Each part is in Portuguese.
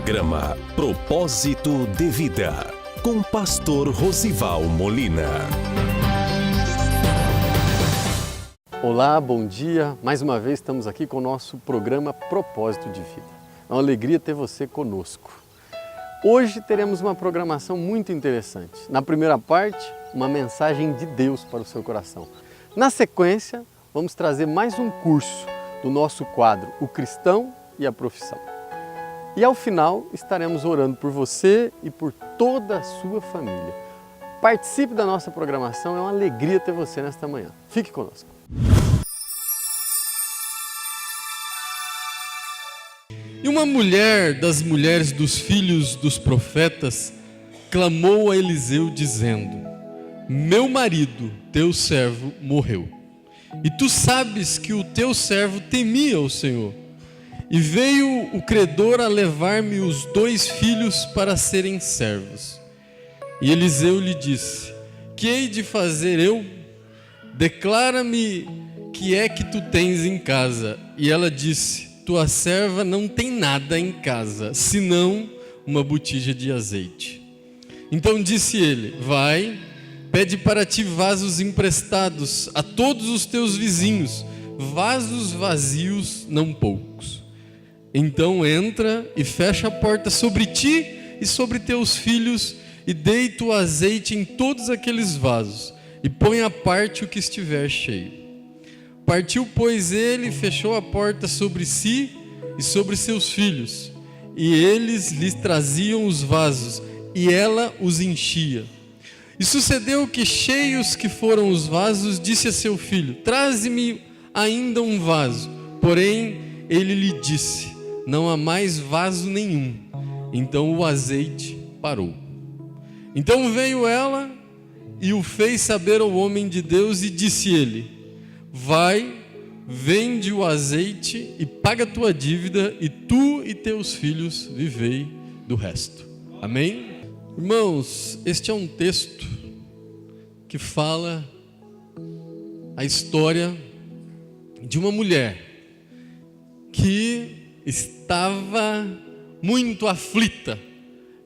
Programa Propósito de Vida, com Pastor Rosival Molina. Olá, bom dia. Mais uma vez estamos aqui com o nosso programa Propósito de Vida. É uma alegria ter você conosco. Hoje teremos uma programação muito interessante. Na primeira parte, uma mensagem de Deus para o seu coração. Na sequência, vamos trazer mais um curso do nosso quadro, O Cristão e a Profissão. E ao final, estaremos orando por você e por toda a sua família. Participe da nossa programação, é uma alegria ter você nesta manhã. Fique conosco. E uma mulher das mulheres dos filhos dos profetas clamou a Eliseu dizendo: meu marido, teu servo, morreu. E tu sabes que o teu servo temia o Senhor. E veio o credor a levar-me os 2 filhos para serem servos. E Eliseu lhe disse: que hei de fazer eu? Declara-me que é que tu tens em casa. E ela disse: tua serva não tem nada em casa, senão uma botija de azeite. Então disse ele: vai, pede para ti vasos emprestados a todos os teus vizinhos, vasos vazios, não poucos. Então entra e fecha a porta sobre ti e sobre teus filhos, e deita o azeite em todos aqueles vasos, e põe à parte o que estiver cheio. Partiu, pois, ele, fechou a porta sobre si e sobre seus filhos, e eles lhes traziam os vasos, e ela os enchia. E sucedeu que, cheios que foram os vasos, disse a seu filho: traze-me ainda um vaso. Porém, ele lhe disse: não há mais vaso nenhum. Então o azeite parou. Então veio ela e o fez saber ao homem de Deus, e disse ele: vai, vende o azeite e paga a tua dívida, e tu e teus filhos vivei do resto. Amém? Irmãos, este é um texto que fala a história de uma mulher que estava muito aflita,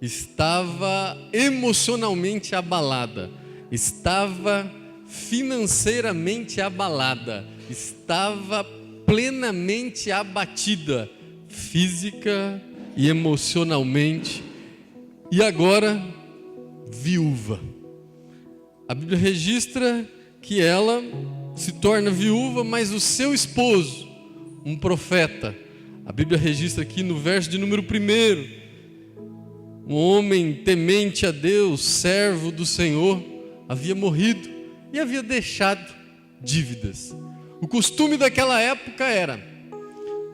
estava emocionalmente abalada, estava financeiramente abalada, estava plenamente abatida, física e emocionalmente, e agora viúva. A Bíblia registra que ela se torna viúva, mas o seu esposo, um profeta, a Bíblia registra aqui no verso de número 1, um homem temente a Deus, servo do Senhor, havia morrido e havia deixado dívidas. O costume daquela época era,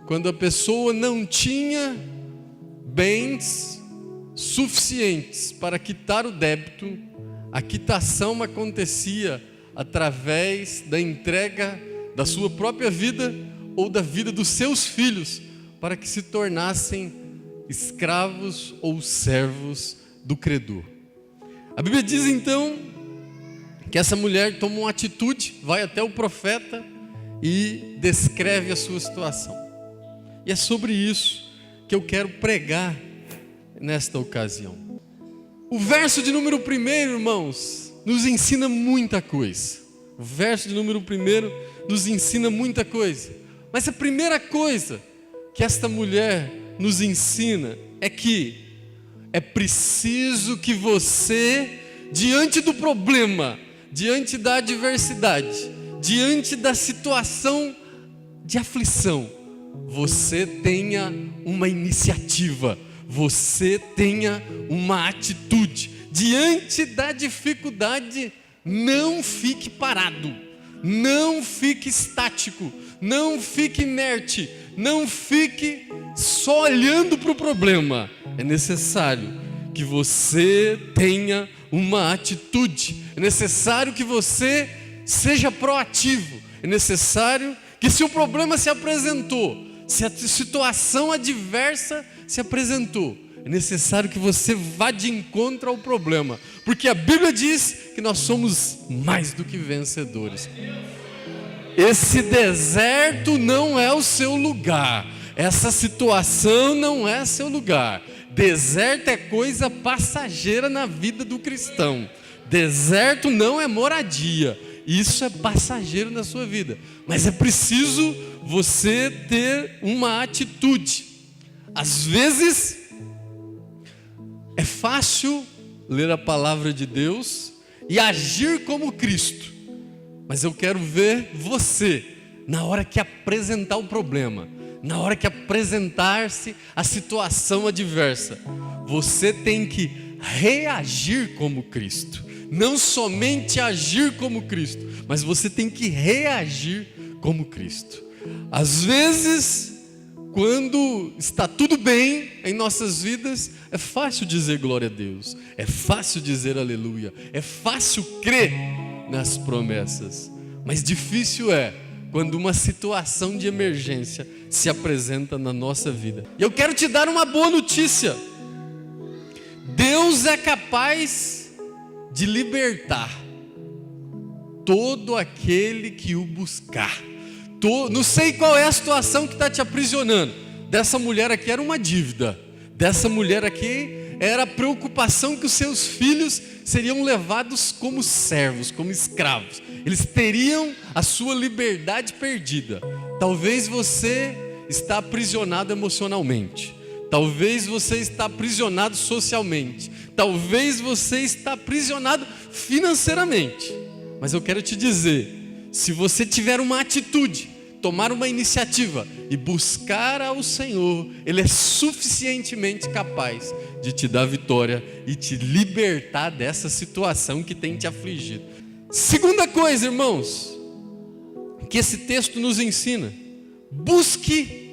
quando a pessoa não tinha bens suficientes para quitar o débito, a quitação acontecia através da entrega da sua própria vida ou da vida dos seus filhos, para que se tornassem escravos ou servos do credor. A Bíblia diz então que essa mulher toma uma atitude, vai até o profeta e descreve a sua situação. E é sobre isso que eu quero pregar nesta ocasião. O verso de número 1, irmãos, nos ensina muita coisa. O verso de número 1 nos ensina muita coisa. Mas a primeira coisa que esta mulher nos ensina é que é preciso que você, diante do problema, diante da adversidade, diante da situação de aflição, você tenha uma iniciativa, você tenha uma atitude. Diante da dificuldade, não fique parado, não fique estático, não fique inerte, não fique só olhando para o problema. É necessário que você tenha uma atitude, é necessário que você seja proativo, é necessário que, se o problema se apresentou, se a situação adversa se apresentou, é necessário que você vá de encontro ao problema, porque a Bíblia diz que nós somos mais do que vencedores. Esse deserto não é o seu lugar, essa situação não é seu lugar. Deserto é coisa passageira na vida do cristão. Deserto não é moradia. Isso é passageiro na sua vida. Mas é preciso você ter uma atitude. Às vezes, é fácil ler a palavra de Deus e agir como Cristo. Mas eu quero ver você, na hora que apresentar o problema, na hora que apresentar-se a situação adversa, você tem que reagir como Cristo. Não somente agir como Cristo, mas você tem que reagir como Cristo. Às vezes, quando está tudo bem em nossas vidas, é fácil dizer glória a Deus, é fácil dizer aleluia, é fácil crer nas promessas, mas difícil é quando uma situação de emergência se apresenta na nossa vida. E eu quero te dar uma boa notícia: Deus é capaz de libertar todo aquele que o buscar. Não sei qual é a situação que está te aprisionando. Dessa mulher aqui era uma dívida. Dessa mulher aqui era a preocupação que os seus filhos seriam levados como servos, como escravos. Eles teriam a sua liberdade perdida. Talvez você está aprisionado emocionalmente. Talvez você está aprisionado socialmente. Talvez você está aprisionado financeiramente. Mas eu quero te dizer, se você tiver uma atitude, tomar uma iniciativa e buscar ao Senhor, Ele é suficientemente capaz de te dar vitória e te libertar dessa situação que tem te afligido. Segunda coisa, irmãos, que esse texto nos ensina: busque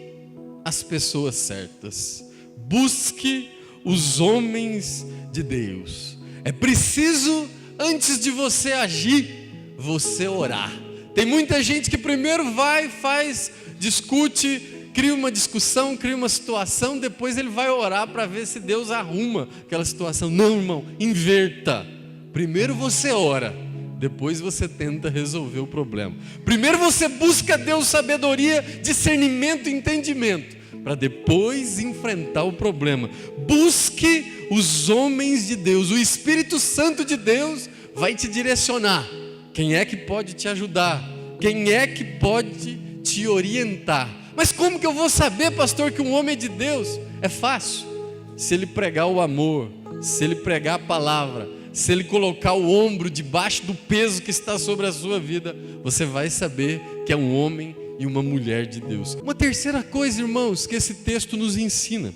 as pessoas certas, busque os homens de Deus. É preciso, antes de você agir, você orar. Tem muita gente que primeiro vai, faz, discute, cria uma discussão, cria uma situação, depois ele vai orar para ver se Deus arruma aquela situação. Não, irmão, inverta. Primeiro você ora, depois você tenta resolver o problema. Primeiro você busca a Deus sabedoria, discernimento e entendimento, para depois enfrentar o problema. Busque os homens de Deus. O Espírito Santo de Deus vai te direcionar. Quem é que pode te ajudar? Quem é que pode te orientar? Mas como que eu vou saber, pastor, que um homem é de Deus? É fácil. Se ele pregar o amor, se ele pregar a palavra, se ele colocar o ombro debaixo do peso que está sobre a sua vida, você vai saber que é um homem e uma mulher de Deus. Uma terceira coisa, irmãos, que esse texto nos ensina.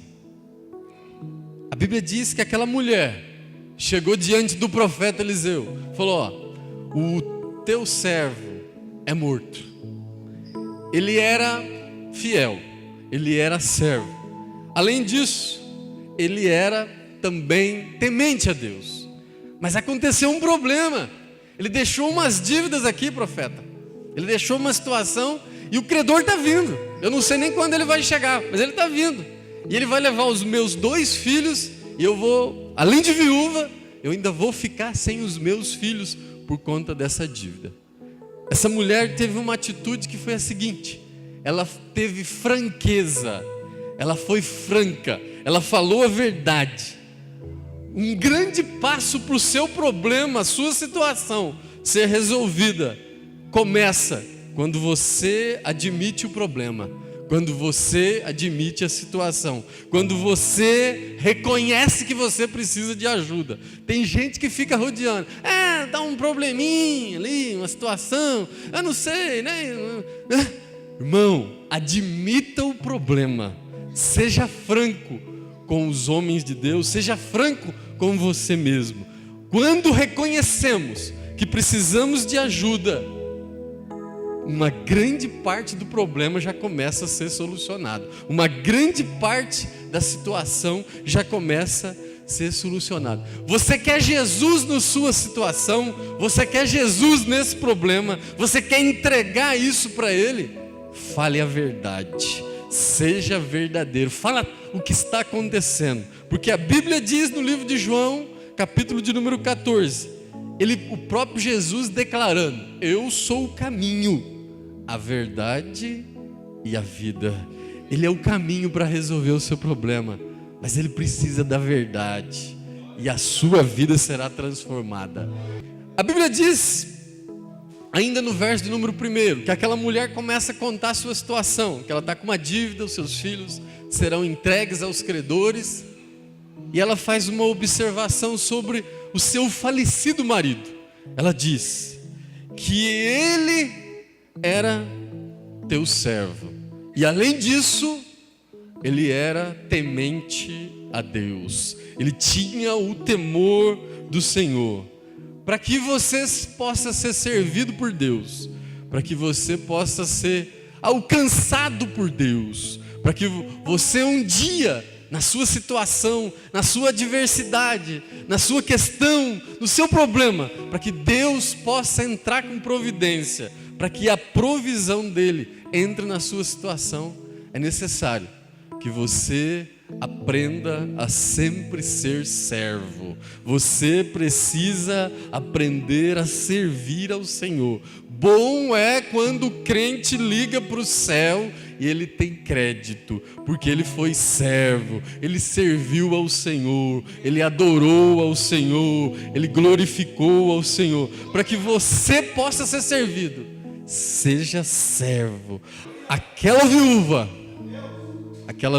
A Bíblia diz que aquela mulher chegou diante do profeta Eliseu, falou: ó, o teu servo é morto. Ele era fiel, ele era servo. Além disso, ele era também temente a Deus. Mas aconteceu um problema. Ele deixou umas dívidas aqui, profeta. Ele deixou uma situação e o credor está vindo. Eu não sei nem quando ele vai chegar, mas ele está vindo. E ele vai levar os meus 2 filhos e eu vou, além de viúva, eu ainda vou ficar sem os meus filhos por conta dessa dívida. Essa mulher teve uma atitude que foi a seguinte: ela teve franqueza, ela foi franca, ela falou a verdade. Um grande passo para o seu problema, a sua situação ser resolvida, começa quando você admite o problema, quando você admite a situação, quando você reconhece que você precisa de ajuda. Tem gente que fica rodeando, dá um probleminha ali, uma situação, eu não sei, né? Irmão, admita o problema, seja franco com os homens de Deus, seja franco com você mesmo. Quando reconhecemos que precisamos de ajuda, uma grande parte do problema já começa a ser solucionado. Uma grande parte da situação já começa a ser solucionada. Você quer Jesus na sua situação? Você quer Jesus nesse problema? Você quer entregar isso para Ele? Fale a verdade. Seja verdadeiro. Fala o que está acontecendo. Porque a Bíblia diz no livro de João, capítulo de número 14, o próprio Jesus declarando: eu sou o caminho, a verdade e a vida. Ele é o caminho para resolver o seu problema. mas ele precisa da verdade, e a sua vida será transformada. A Bíblia diz, ainda no verso de número 1, que aquela mulher começa a contar a sua situação, que ela está com uma dívida, os seus filhos serão entregues aos credores, e ela faz uma observação sobre o seu falecido marido. Ela diz que ele era teu servo, e além disso, ele era temente a Deus, ele tinha o temor do Senhor. Para que você possa ser servido por Deus, para que você possa ser alcançado por Deus, para que você um dia, na sua situação, na sua adversidade, na sua questão, no seu problema, para que Deus possa entrar com providência, para que a provisão dele entre na sua situação, é necessário que você aprenda a sempre ser servo. Você precisa aprender a servir ao Senhor. Bom é quando o crente liga para o céu e ele tem crédito, porque ele foi servo, ele serviu ao Senhor, ele adorou ao Senhor, ele glorificou ao Senhor. Para que você possa ser servido, seja servo. Aquela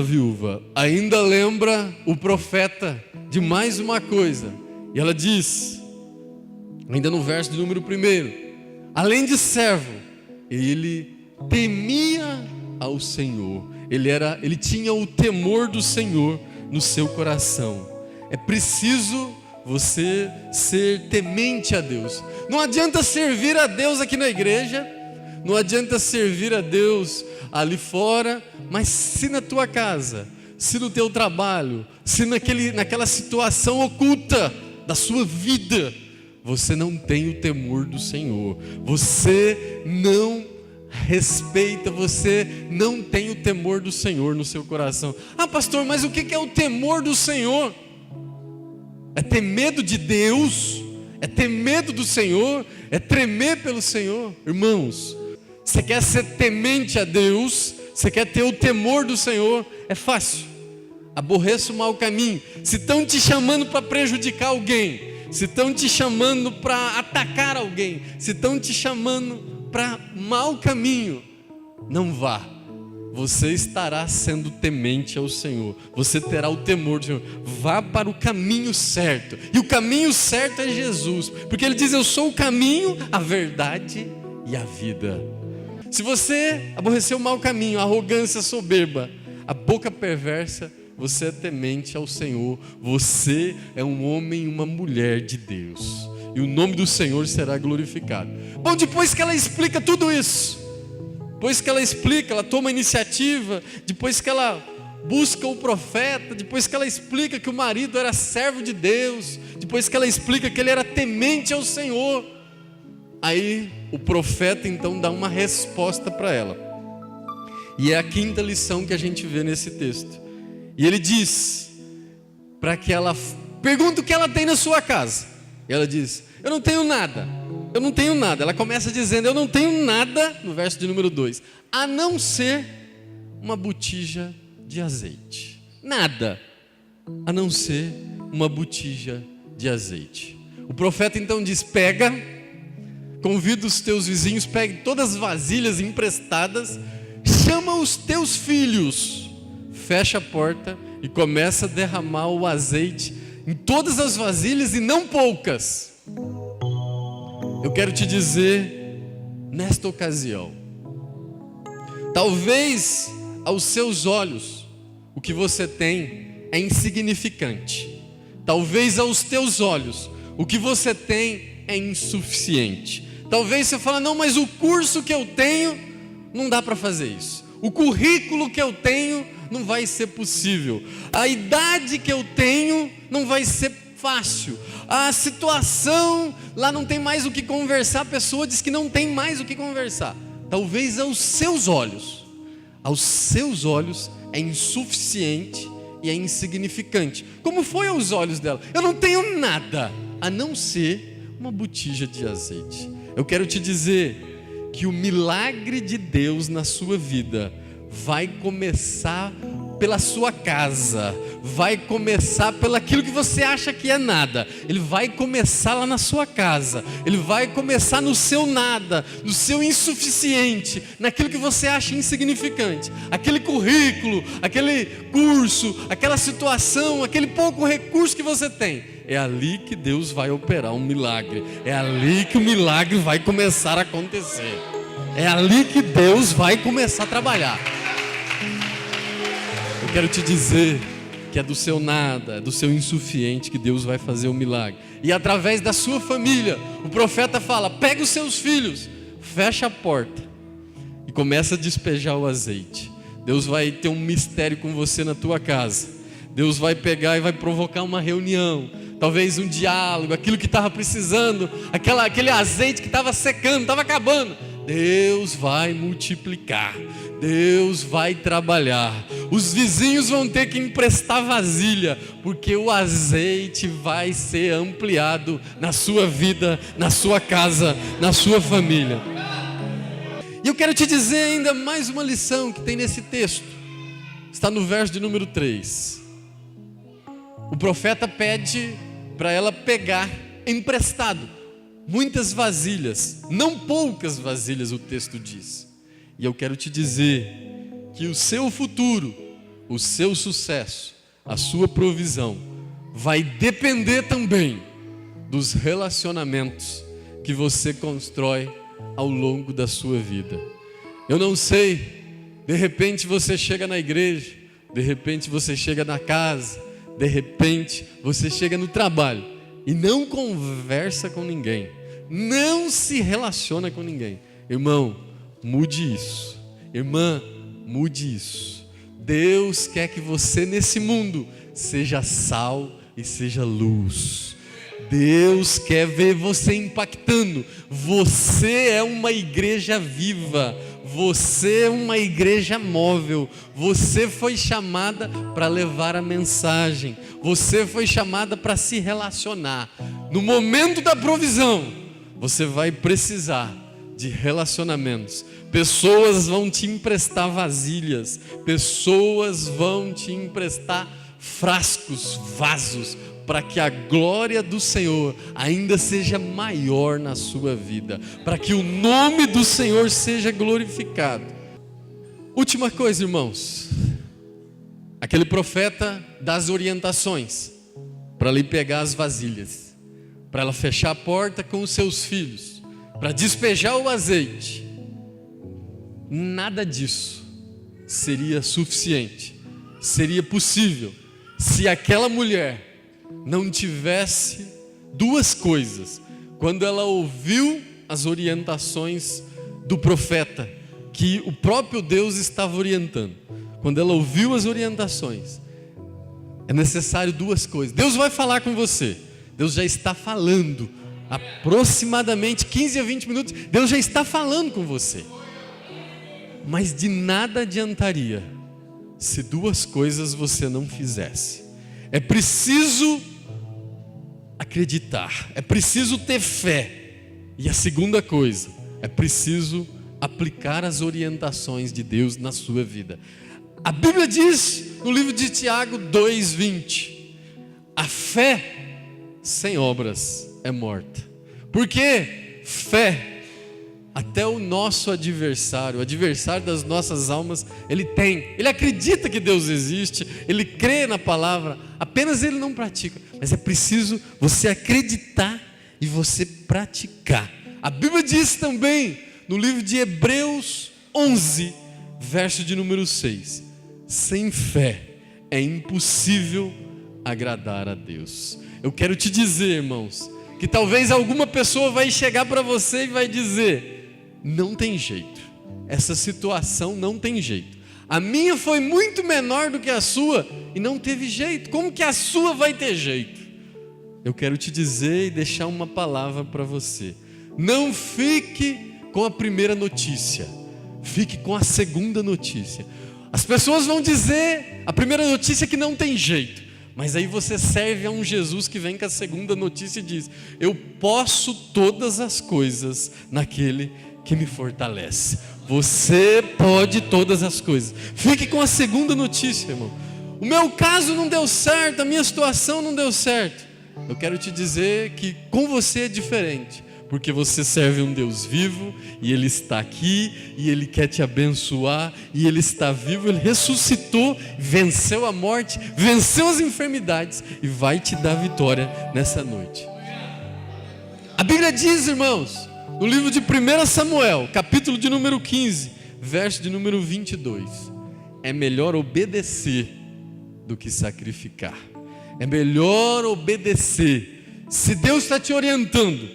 viúva ainda lembra o profeta de mais uma coisa, e ela diz, ainda no verso de número 1, além de servo, ele temia ao Senhor, ele tinha o temor do Senhor no seu coração. É preciso você ser temente a Deus. Não adianta servir a Deus aqui na igreja, não adianta servir a Deus ali fora, mas se na tua casa, se no teu trabalho, se naquela situação oculta da sua vida, você não tem o temor do Senhor, você não respeita, você não tem o temor do Senhor no seu coração. Ah, pastor, mas o que é o temor do Senhor? É ter medo de Deus? É ter medo do Senhor? É tremer pelo Senhor? Irmãos, você quer ser temente a Deus, você quer ter o temor do Senhor, é fácil. Aborreça o mau caminho. Se estão te chamando para prejudicar alguém, se estão te chamando para atacar alguém, se estão te chamando para mau caminho, não vá. Você estará sendo temente ao Senhor, você terá o temor do Senhor. Vá para o caminho certo, e o caminho certo é Jesus, porque Ele diz, eu sou o caminho, a verdade e a vida. Se você aborrecer o mau caminho, a arrogância, a soberba, a boca perversa, você é temente ao Senhor, você é um homem e uma mulher de Deus, e o nome do Senhor será glorificado. Bom, depois que ela explica tudo isso, depois que ela explica, ela toma a iniciativa, depois que ela busca o profeta, depois que ela explica que o marido era servo de Deus, depois que ela explica que ele era temente ao Senhor, aí o profeta então dá uma resposta para ela, e é a quinta lição que a gente vê nesse texto. E ele diz para que ela pergunta o que ela tem na sua casa, e ela diz, eu não tenho nada. Ela começa dizendo, eu não tenho nada, no verso de número 2, a não ser uma botija de azeite. Nada, a não ser uma botija de azeite. O profeta então diz, convida os teus vizinhos, pegue todas as vasilhas emprestadas, chama os teus filhos, fecha a porta e começa a derramar o azeite em todas as vasilhas e não poucas. Eu quero te dizer, nesta ocasião, talvez aos seus olhos o que você tem é insignificante, talvez aos teus olhos o que você tem é insuficiente. Talvez você fale, não, mas o curso que eu tenho não dá para fazer isso, o currículo que eu tenho não vai ser possível, a idade que eu tenho não vai ser fácil, a situação lá não tem mais o que conversar, a pessoa diz que não tem mais o que conversar. Talvez aos seus olhos é insuficiente e é insignificante, como foi aos olhos dela. Eu não tenho nada a não ser uma botija de azeite. Eu quero te dizer que o milagre de Deus na sua vida vai começar pela sua casa, vai começar pelo aquilo que você acha que é nada. Ele vai começar lá na sua casa, ele vai começar no seu nada, no seu insuficiente, naquilo que você acha insignificante, aquele currículo, aquele curso, aquela situação, aquele pouco recurso que você tem. É ali que Deus vai operar um milagre, é ali que o milagre vai começar a acontecer, é ali que Deus vai começar a trabalhar. Eu quero te dizer que é do seu nada, é do seu insuficiente que Deus vai fazer o milagre. E através da sua família, o profeta fala: pega os seus filhos, fecha a porta e começa a despejar o azeite. Deus vai ter um mistério com você na tua casa. Deus vai pegar e vai provocar uma reunião, talvez um diálogo, aquilo que estava precisando, aquele azeite que estava secando, estava acabando. Deus vai multiplicar, Deus vai trabalhar. Os vizinhos vão ter que emprestar vasilha, porque o azeite vai ser ampliado na sua vida, na sua casa, na sua família. E eu quero te dizer ainda mais uma lição que tem nesse texto. Está no verso de número 3. O profeta pede para ela pegar emprestado muitas vasilhas, não poucas vasilhas, o texto diz. E eu quero te dizer que o seu futuro, o seu sucesso, a sua provisão vai depender também dos relacionamentos que você constrói ao longo da sua vida. Eu não sei, de repente você chega na igreja, de repente você chega na casa, de repente você chega no trabalho e não conversa com ninguém, não se relaciona com ninguém. Irmão, mude isso. Irmã, mude isso. Deus quer que você nesse mundo seja sal e seja luz. Deus quer ver você impactando. Você é uma igreja viva. Você é uma igreja móvel. Você foi chamada para levar a mensagem. Você foi chamada para se relacionar. No momento da provisão, você vai precisar de relacionamentos. Pessoas vão te emprestar vasilhas. Pessoas vão te emprestar frascos, vasos, para que a glória do Senhor ainda seja maior na sua vida, para que o nome do Senhor seja glorificado. Última coisa, irmãos, aquele profeta dá as orientações para ela ir pegar as vasilhas, para ela fechar a porta com os seus filhos, para despejar o azeite. Nada disso seria suficiente, seria possível, se aquela mulher não tivesse duas coisas. Quando ela ouviu as orientações do profeta, que o próprio Deus estava orientando, quando ela ouviu as orientações, é necessário duas coisas. Deus vai falar com você, Deus já está falando, aproximadamente 15 a 20 minutos, Deus já está falando com você. Mas de nada adiantaria se duas coisas você não fizesse. É preciso acreditar, é preciso ter fé. E a segunda coisa, é preciso aplicar as orientações de Deus na sua vida. A Bíblia diz no livro de Tiago 2:20, a fé sem obras é morta. Porque fé, até o nosso adversário, o adversário das nossas almas, ele acredita que Deus existe, ele crê na palavra, apenas ele não pratica. Mas é preciso você acreditar e você praticar. A Bíblia diz também, no livro de Hebreus 11, verso de número 6, sem fé é impossível agradar a Deus. Eu quero te dizer, irmãos, que talvez alguma pessoa vai chegar para você e vai dizer: não tem jeito, essa situação não tem jeito. A minha foi muito menor do que a sua e não teve jeito. Como que a sua vai ter jeito? Eu quero te dizer e deixar uma palavra para você. Não fique com a primeira notícia, fique com a segunda notícia. As pessoas vão dizer a primeira notícia é que não tem jeito, mas aí você serve a um Jesus que vem com a segunda notícia e diz: eu posso todas as coisas naquele que me fortalece. Você pode todas as coisas. Fique com a segunda notícia, irmão. O meu caso não deu certo, a minha situação não deu certo. Eu quero te dizer que com você é diferente, porque você serve um Deus vivo, e Ele está aqui, e Ele quer te abençoar, e Ele está vivo, Ele ressuscitou, venceu a morte, venceu as enfermidades, e vai te dar vitória nessa noite. A Bíblia diz, irmãos, no livro de 1 Samuel, capítulo de número 15, verso de número 22, é melhor obedecer do que sacrificar. É melhor obedecer. Se Deus está te orientando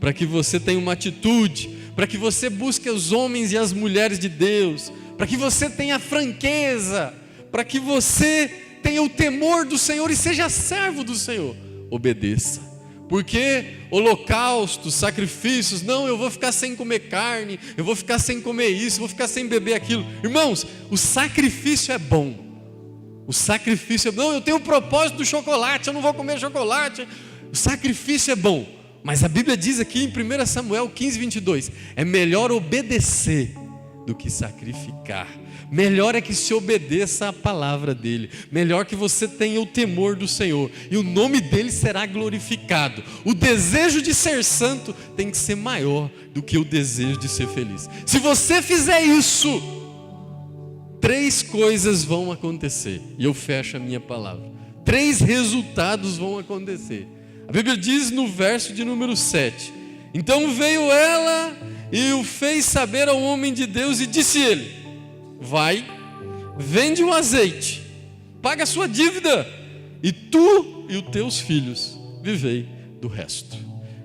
para que você tenha uma atitude, para que você busque os homens e as mulheres de Deus, para que você tenha franqueza, para que você tenha o temor do Senhor e seja servo do Senhor, obedeça. Porque holocaustos, sacrifícios, não, eu vou ficar sem comer carne, eu vou ficar sem comer isso, eu vou ficar sem beber aquilo. Irmãos, o sacrifício é bom. O sacrifício é bom. Não, eu tenho o propósito do chocolate, eu não vou comer chocolate. O sacrifício é bom. Mas a Bíblia diz aqui em 1 Samuel 15, 22, é melhor obedecer do que sacrificar. Melhor é que se obedeça à palavra dele. Melhor que você tenha o temor do Senhor, e o nome dele será glorificado. O desejo de ser santo tem que ser maior do que o desejo de ser feliz. Se você fizer isso, 3 coisas vão acontecer, e eu fecho a minha palavra. 3 resultados vão acontecer. A Bíblia diz no verso de número 7, então veio ela e o fez saber ao homem de Deus, e disse ele: vai, vende o azeite, paga a sua dívida, e tu e os teus filhos vivei do resto.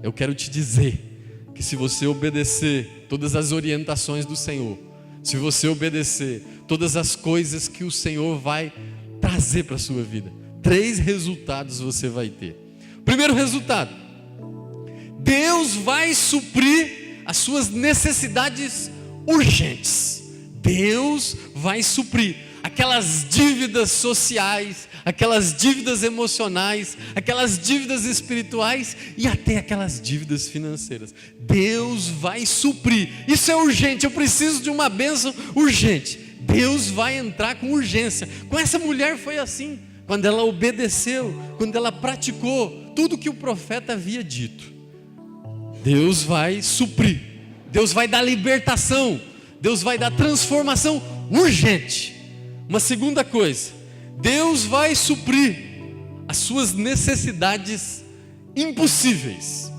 Eu quero te dizer que se você obedecer todas as orientações do Senhor, se você obedecer todas as coisas que o Senhor vai trazer para a sua vida, 3 resultados você vai ter. Primeiro resultado: Deus vai suprir as suas necessidades urgentes. Deus vai suprir aquelas dívidas sociais, aquelas dívidas emocionais, aquelas dívidas espirituais e até aquelas dívidas financeiras. Deus vai suprir. Isso é urgente, eu preciso de uma bênção urgente. Deus vai entrar com urgência. Com essa mulher foi assim, quando ela obedeceu, quando ela praticou tudo que o profeta havia dito. Deus vai suprir, Deus vai dar libertação, Deus vai dar transformação urgente. Uma segunda coisa, Deus vai suprir as suas necessidades impossíveis.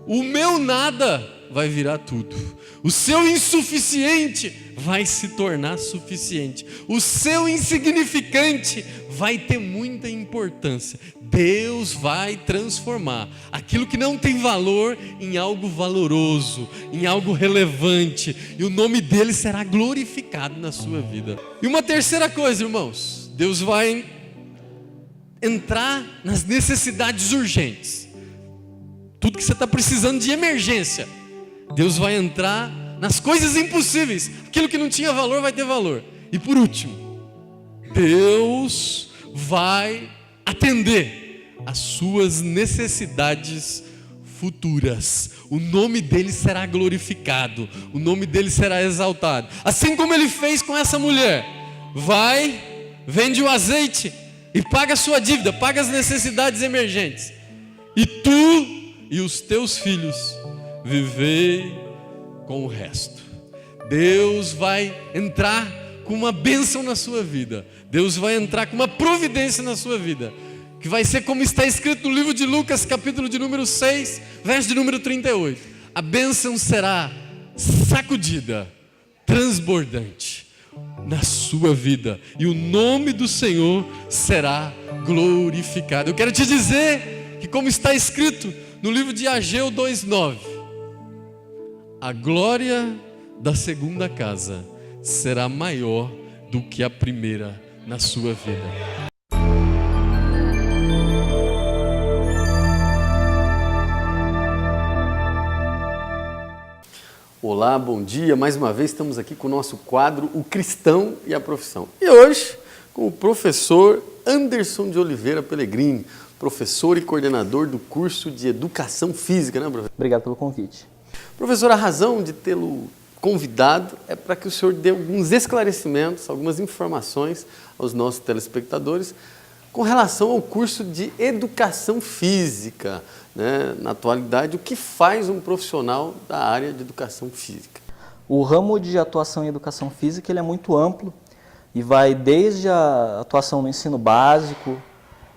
O meu nada vai virar tudo. O seu insuficiente vai se tornar suficiente. O seu insignificante vai ter muita importância. Deus vai transformar aquilo que não tem valor em algo valoroso, em algo relevante, e o nome dele será glorificado na sua vida. E uma terceira coisa, irmãos, Deus vai entrar nas necessidades urgentes. Tudo que você está precisando de emergência, Deus vai entrar nas coisas impossíveis. Aquilo que não tinha valor vai ter valor. E por último, Deus vai atender às suas necessidades futuras. O nome dele será glorificado, o nome dele será exaltado. Assim como ele fez com essa mulher. Vai, vende o azeite e paga a sua dívida, paga as necessidades emergentes. E tu e os teus filhos vivei com o resto. Deus vai entrar com uma bênção na sua vida. Deus vai entrar com uma providência na sua vida, que vai ser como está escrito no livro de Lucas, capítulo de número 6, verso de número 38. A bênção será sacudida, transbordante na sua vida, e o nome do Senhor será glorificado. Eu quero te dizer que, como está escrito no livro de Ageu 2:9, a glória da segunda casa será maior do que a primeira na sua vida. Olá, bom dia. Mais uma vez estamos aqui com o nosso quadro O Cristão e a Profissão. E hoje com o professor Anderson de Oliveira Pellegrini, professor e coordenador do curso de Educação Física, né, professor? Obrigado pelo convite. Professor, a razão de tê-lo convidado é para que o senhor dê alguns esclarecimentos, algumas informações aos nossos telespectadores com relação ao curso de Educação Física, né? Na atualidade, o que faz um profissional da área de Educação Física? O ramo de atuação em Educação Física ele é muito amplo e vai desde a atuação no ensino básico,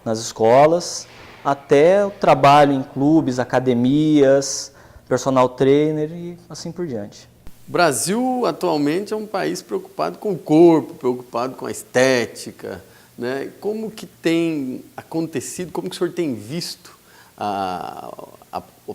nas escolas, até o trabalho em clubes, academias, personal trainer e assim por diante. O Brasil atualmente é um país preocupado com o corpo, preocupado com a estética, né? Como que tem acontecido, como que o senhor tem visto a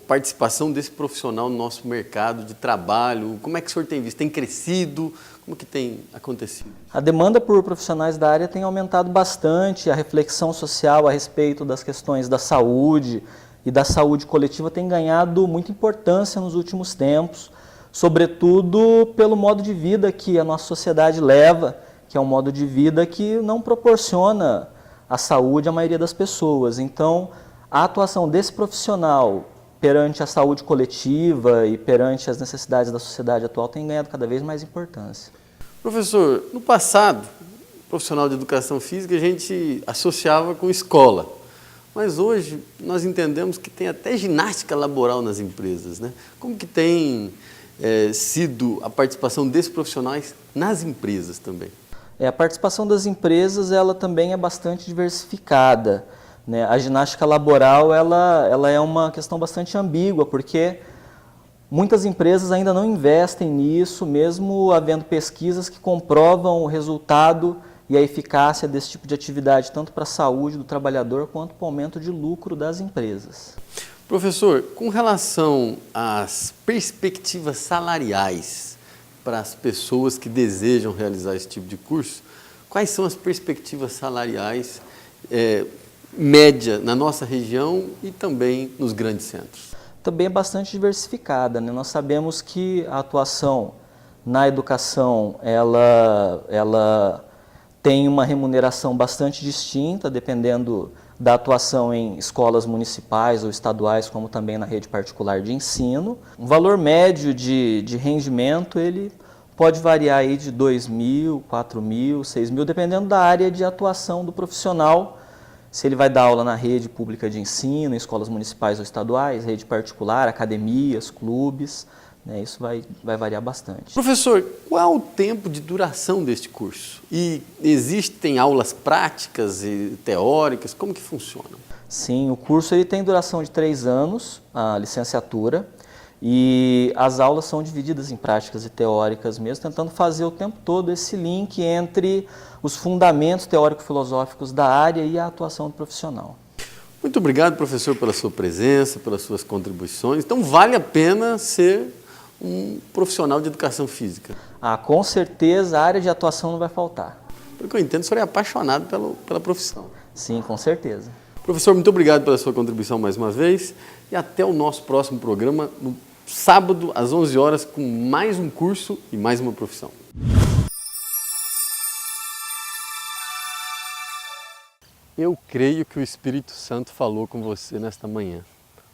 participação desse profissional no nosso mercado de trabalho? Como é que o senhor tem visto? Tem crescido? Como que tem acontecido? A demanda por profissionais da área tem aumentado bastante, a reflexão social a respeito das questões da saúde e da saúde coletiva tem ganhado muita importância nos últimos tempos, sobretudo pelo modo de vida que a nossa sociedade leva, que é um modo de vida que não proporciona a saúde à maioria das pessoas. Então, a atuação desse profissional perante a saúde coletiva e perante as necessidades da sociedade atual tem ganhado cada vez mais importância. Professor, no passado, profissional de educação física a gente associava com escola, mas hoje nós entendemos que tem até ginástica laboral nas empresas, né? Como que tem sido a participação desses profissionais nas empresas também? A participação das empresas ela também é bastante diversificada, né? A ginástica laboral ela é uma questão bastante ambígua, porque muitas empresas ainda não investem nisso, mesmo havendo pesquisas que comprovam o resultado e a eficácia desse tipo de atividade, tanto para a saúde do trabalhador quanto para o aumento de lucro das empresas. Professor, com relação às perspectivas salariais para as pessoas que desejam realizar esse tipo de curso, quais são as perspectivas salariais média na nossa região e também nos grandes centros? Também é bastante diversificada, né? Nós sabemos que a atuação na educação ela tem uma remuneração bastante distinta, dependendo da atuação em escolas municipais ou estaduais, como também na rede particular de ensino. O valor médio de rendimento ele pode variar aí de 2.000, 4.000, 6.000, dependendo da área de atuação do profissional. Se ele vai dar aula na rede pública de ensino, em escolas municipais ou estaduais, rede particular, academias, clubes, né, isso vai variar bastante. Professor, qual o tempo de duração deste curso? E existem aulas práticas e teóricas? Como que funciona? Sim, o curso ele tem duração de 3 anos, a licenciatura, e as aulas são divididas em práticas e teóricas mesmo, tentando fazer o tempo todo esse link entre os fundamentos teórico-filosóficos da área e a atuação do profissional. Muito obrigado, professor, pela sua presença, pelas suas contribuições. Então, vale a pena ser um profissional de educação física? Com certeza, a área de atuação não vai faltar. Pelo que eu entendo, o senhor é apaixonado pela profissão. Sim, com certeza. Professor, muito obrigado pela sua contribuição mais uma vez e até o nosso próximo programa, no sábado, às 11 horas, com mais um curso e mais uma profissão. Eu creio que o Espírito Santo falou com você nesta manhã.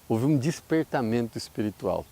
Houve um despertamento espiritual.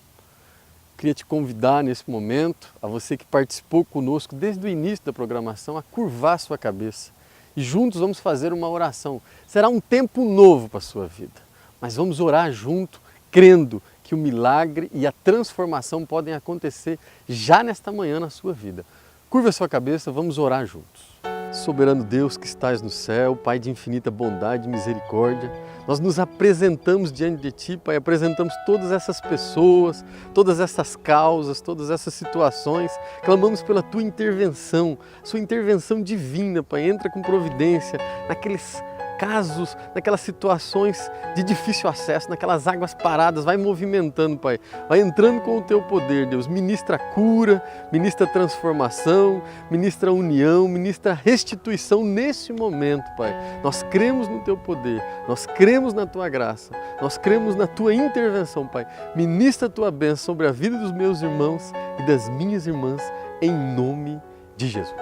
Queria te convidar nesse momento, a você que participou conosco desde o início da programação, a curvar a sua cabeça. E juntos vamos fazer uma oração. Será um tempo novo para a sua vida, mas vamos orar junto, crendo que o milagre e a transformação podem acontecer já nesta manhã na sua vida. Curva a sua cabeça, vamos orar juntos. Soberano Deus que estás no céu, Pai de infinita bondade e misericórdia, nós nos apresentamos diante de Ti, Pai, apresentamos todas essas pessoas, todas essas causas, todas essas situações, clamamos pela Tua intervenção, Sua intervenção divina, Pai, entra com providência naqueles casos, naquelas situações de difícil acesso, naquelas águas paradas, vai movimentando, Pai, vai entrando com o Teu poder, Deus, ministra cura, ministra transformação, ministra união, ministra restituição nesse momento, Pai. Nós cremos no Teu poder, nós cremos na Tua graça, nós cremos na Tua intervenção, Pai. Ministra a Tua bênção sobre a vida dos meus irmãos e das minhas irmãs, em nome de Jesus.